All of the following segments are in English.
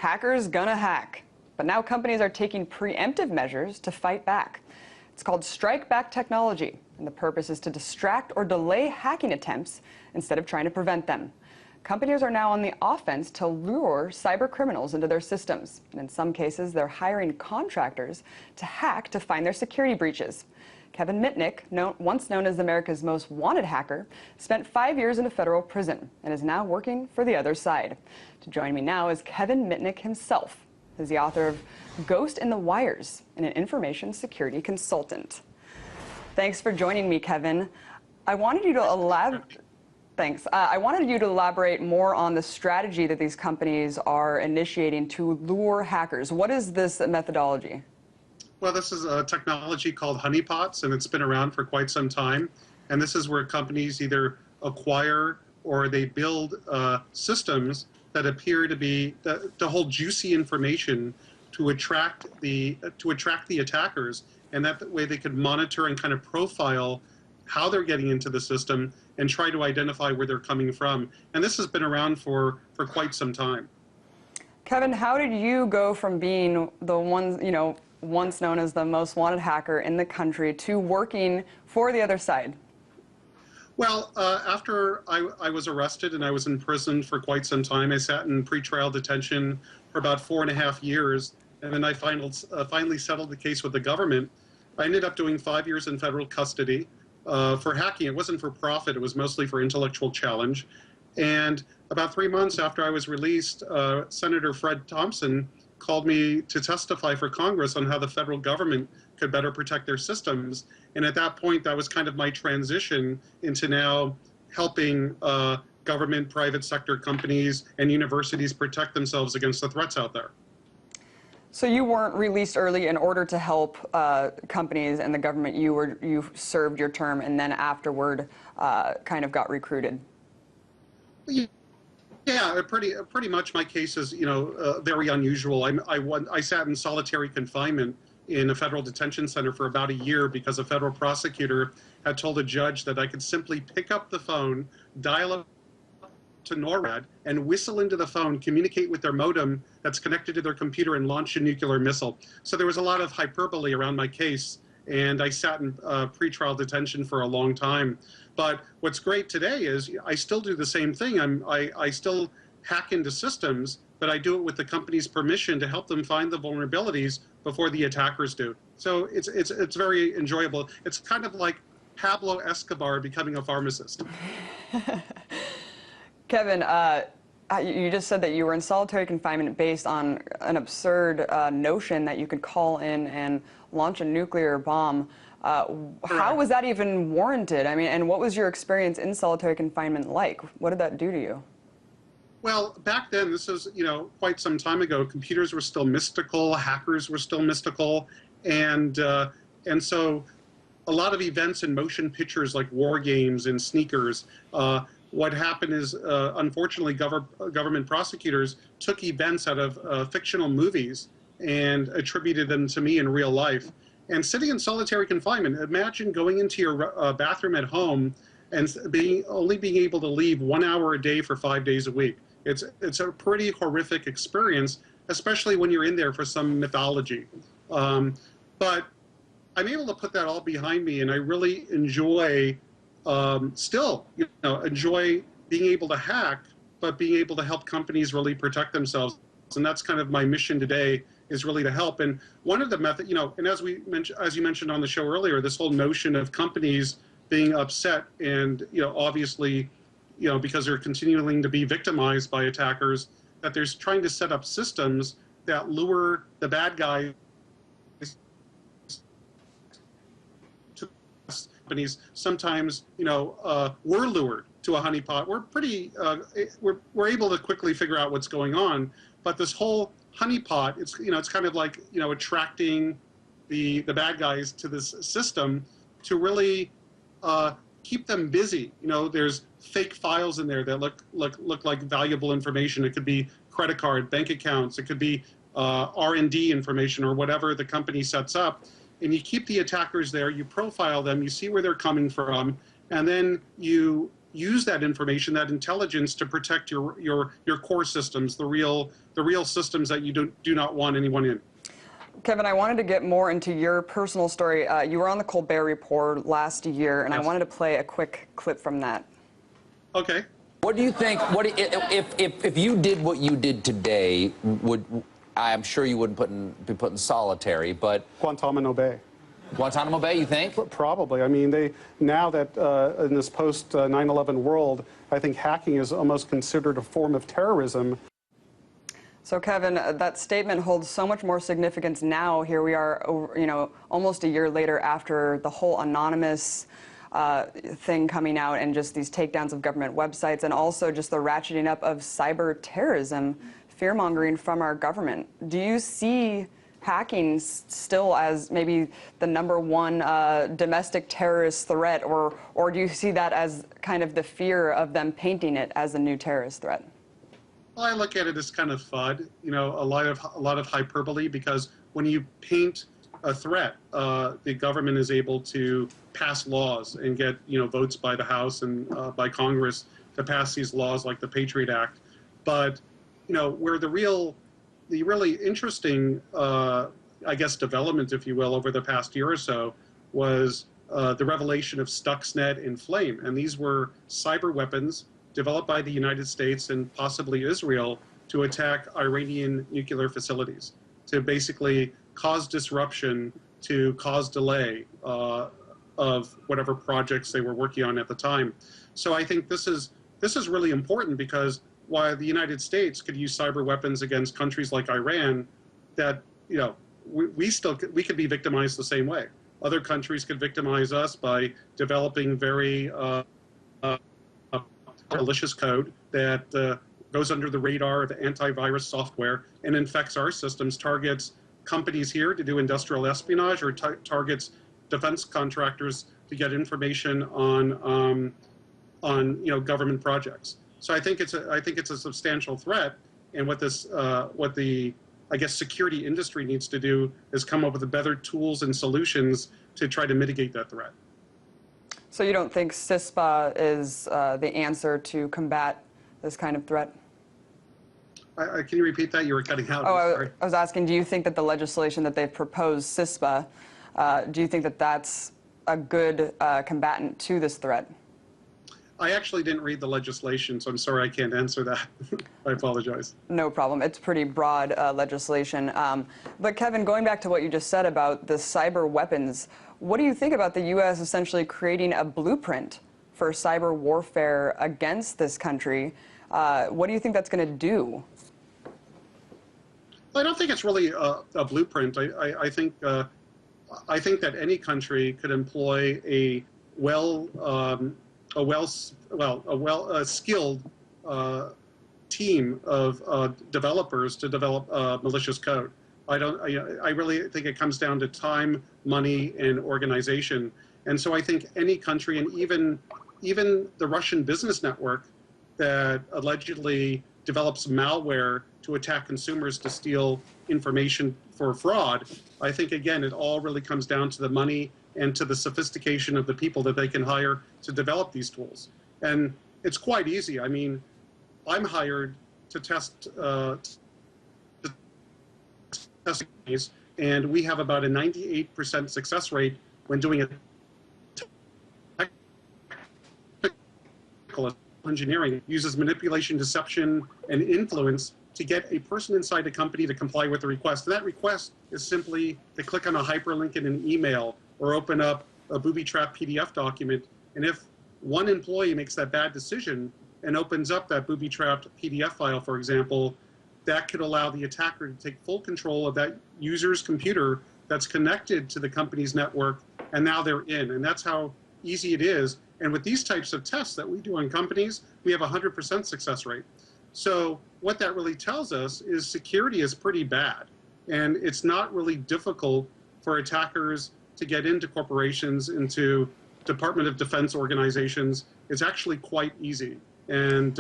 Hackers gonna hack. But now companies are taking preemptive measures to fight back. It's called strike back technology, and the purpose is to distract or delay hacking attempts instead of trying to prevent them. Companies are now on the offense to lure cyber criminals into their systems. And in some cases, they're hiring contractors to hack to find their security breaches. Kevin Mitnick, once known as America's most wanted hacker, spent 5 years in a federal prison and is now working for the other side. To join me now is Kevin Mitnick himself. He's the author of Ghost in the Wires and an information security consultant. Thanks for joining me, Kevin. I wanted you to elaborate. Thanks. I wanted you to elaborate more on the strategy that these companies are initiating to lure hackers. What is this methodology? Well, this is a technology called honeypots, and it's been around for quite some time. And this is where companies either acquire or they build systems that appear to hold juicy information to attract the attackers, and that way they could monitor and kind of profile how they're getting into the system and try to identify where they're coming from. And this has been around for quite some time. Kevin, how did you go from being the one, once known as the most wanted hacker in the country to working for the other side? Well, after I was arrested and I was in prison for quite some time, I sat in pretrial detention for about 4.5 years, and then I finally settled the case with the government. I ended up doing 5 years in federal custody for hacking. It wasn't for profit. It was mostly for intellectual challenge. And about 3 months after I was released, Senator Fred Thompson called me to testify for Congress on how the federal government could better protect their systems. And at that point, that was kind of my transition into now helping government, private sector companies, and universities protect themselves against the threats out there. So you weren't released early in order to help companies and the government. You served your term and then afterward kind of got recruited. Yeah, pretty much my case is very unusual. I sat in solitary confinement in a federal detention center for about a year because a federal prosecutor had told a judge that I could simply pick up the phone, dial up to NORAD, and whistle into the phone, communicate with their modem that's connected to their computer, and launch a nuclear missile. So there was a lot of hyperbole around my case, and I sat in pretrial detention for a long time. But what's great today is I still do the same thing. I still hack into systems, but I do it with the company's permission to help them find the vulnerabilities before the attackers do. So it's very enjoyable. It's kind of like Pablo Escobar becoming a pharmacist. Kevin, you just said that you were in solitary confinement based on an absurd notion that you could call in and launch a nuclear bomb. How was that even warranted? I mean, and what was your experience in solitary confinement like? What did that do to you? Well, back then, this was, quite some time ago, computers were still mystical, hackers were still mystical, and so a lot of events and motion pictures like war games and sneakers, what happened is, unfortunately, government prosecutors took events out of fictional movies and attributed them to me in real life. And sitting in solitary confinement, imagine going into your bathroom at home and only being able to leave 1 hour a day for 5 days a week. It's a pretty horrific experience, especially when you're in there for some mythology. But I'm able to put that all behind me, and I really enjoy, enjoy being able to hack, but being able to help companies really protect themselves. And that's kind of my mission today, is really to help. And one of the methods, and as you mentioned on the show earlier, this whole notion of companies being upset and, obviously, because they're continuing to be victimized by attackers, that they're trying to set up systems that lure the bad guys to companies. Sometimes, we're lured to a honeypot. We're pretty, we're able to quickly figure out what's going on. But this whole honeypot, it's kind of like, attracting the bad guys to this system to really keep them busy. There's fake files in there that look like valuable information. It could be credit card, bank accounts. It could be R&D information or whatever the company sets up. And you keep the attackers there. You profile them. You see where they're coming from, and then you use that information, that intelligence, to protect your core systems, the real systems that you do not want anyone in. Kevin, I wanted to get more into your personal story. You were on the Colbert Report last year, and Yes. I wanted to play a quick clip from that. Okay. What do you think? If you did what you did today, I'm sure you wouldn't be put in solitary, but Guantanamo Bay. Guantanamo Bay, you think? Probably. I mean, now that in this post 9/11 world, I think hacking is almost considered a form of terrorism. So, Kevin, that statement holds so much more significance now. Here we are, almost a year later after the whole anonymous thing coming out and just these takedowns of government websites, and also just the ratcheting up of cyber terrorism, fear-mongering from our government. Do you see hacking still as maybe the #1 domestic terrorist threat, or do you see that as kind of the fear of them painting it as a new terrorist threat? Well, I look at it as kind of FUD, a lot of hyperbole, because when you paint a threat, the government is able to pass laws and get votes by the House and by Congress to pass these laws like the Patriot Act. But where the really interesting, I guess, development, if you will, over the past year or so was the revelation of Stuxnet and Flame, and these were cyber weapons developed by the United States and possibly Israel to attack Iranian nuclear facilities, to basically cause disruption, to cause delay of whatever projects they were working on at the time. So I think this is really important, because while the United States could use cyber weapons against countries like Iran, that we could be victimized the same way. Other countries could victimize us by developing very malicious code that goes under the radar of antivirus software and infects our systems, targets companies here to do industrial espionage, or targets defense contractors to get information on government projects. So I think it's a substantial threat, and what the security industry needs to do is come up with better tools and solutions to try to mitigate that threat. So you don't think CISPA is the answer to combat this kind of threat? Can you repeat that? You were cutting out. Oh, I was asking, do you think that the legislation that they've proposed, CISPA, do you think that that's a good combatant to this threat? I actually didn't read the legislation, so I'm sorry I can't answer that. I apologize. No problem. It's pretty broad legislation. But Kevin, going back to what you just said about the cyber weapons, what do you think about the U.S. essentially creating a blueprint for cyber warfare against this country? What do you think that's going to do? Well, I don't think it's really a blueprint. I think that any country could employ a skilled team of developers to develop malicious code. I really think it comes down to time, money, and organization. And so I think any country, and even the Russian business network that allegedly develops malware to attack consumers to steal information for fraud, I think, again, it all really comes down to the money and to the sophistication of the people that they can hire to develop these tools. And it's quite easy. I mean, I'm hired to test these, and we have about a 98% success rate when doing a technical engineering. It uses manipulation, deception, and influence to get a person inside a company to comply with the request. And that request is simply to click on a hyperlink in an email or open up a booby-trapped PDF document. And if one employee makes that bad decision and opens up that booby-trapped PDF file, for example, that could allow the attacker to take full control of that user's computer that's connected to the company's network, and now they're in. And that's how easy it is. And with these types of tests that we do on companies, we have a 100% success rate. So what that really tells us is security is pretty bad. And it's not really difficult for attackers to get into corporations, into Department of Defense organizations. It's actually quite easy. And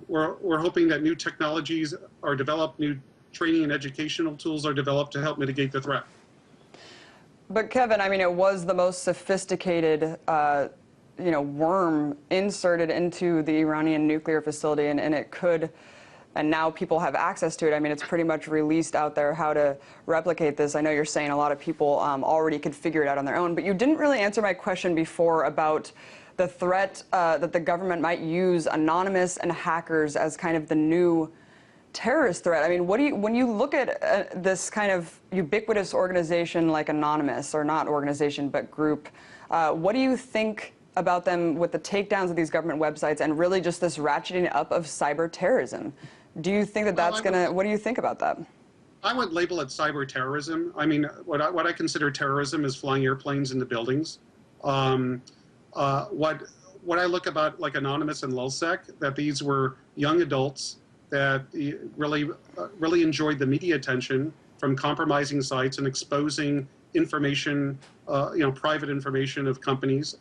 we're hoping that new technologies are developed, new training and educational tools are developed to help mitigate the threat. But Kevin, I mean, it was the most sophisticated worm inserted into the Iranian nuclear facility, and it could, and now people have access to it. I mean, it's pretty much released out there how to replicate this. I know you're saying a lot of people already could figure it out on their own, but you didn't really answer my question before about the threat that the government might use anonymous and hackers as kind of the new terrorist threat. I mean, when you look at this kind of ubiquitous organization like Anonymous, or not organization, but group, what do you think about them with the takedowns of these government websites and really just this ratcheting up of cyber terrorism? Do you think that that's what do you think about that? I would label it cyber terrorism. I mean, what I consider terrorism is flying airplanes into buildings. What I look about like Anonymous and LulzSec, that these were young adults that really enjoyed the media attention from compromising sites and exposing information, private information of companies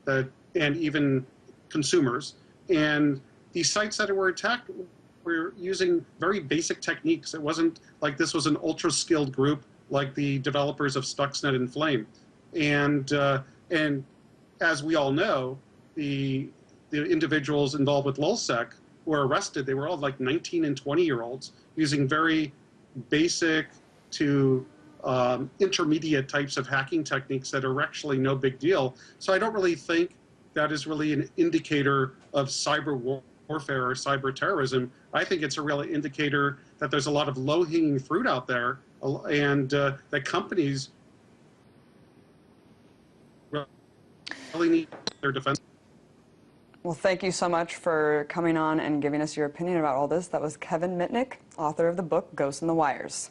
and even consumers. And these sites that were attacked were using very basic techniques. It wasn't like this was an ultra-skilled group like the developers of Stuxnet and Flame. And as we all know, the individuals involved with LulzSec were arrested. They were all like 19 and 20-year-olds using very basic to intermediate types of hacking techniques that are actually no big deal. So I don't really think that is really an indicator of cyber warfare or cyber terrorism. I think it's a real indicator that there's a lot of low-hanging fruit out there, and that companies really need their defense. Well, thank you so much for coming on and giving us your opinion about all this. That was Kevin Mitnick, author of the book Ghosts in the Wires.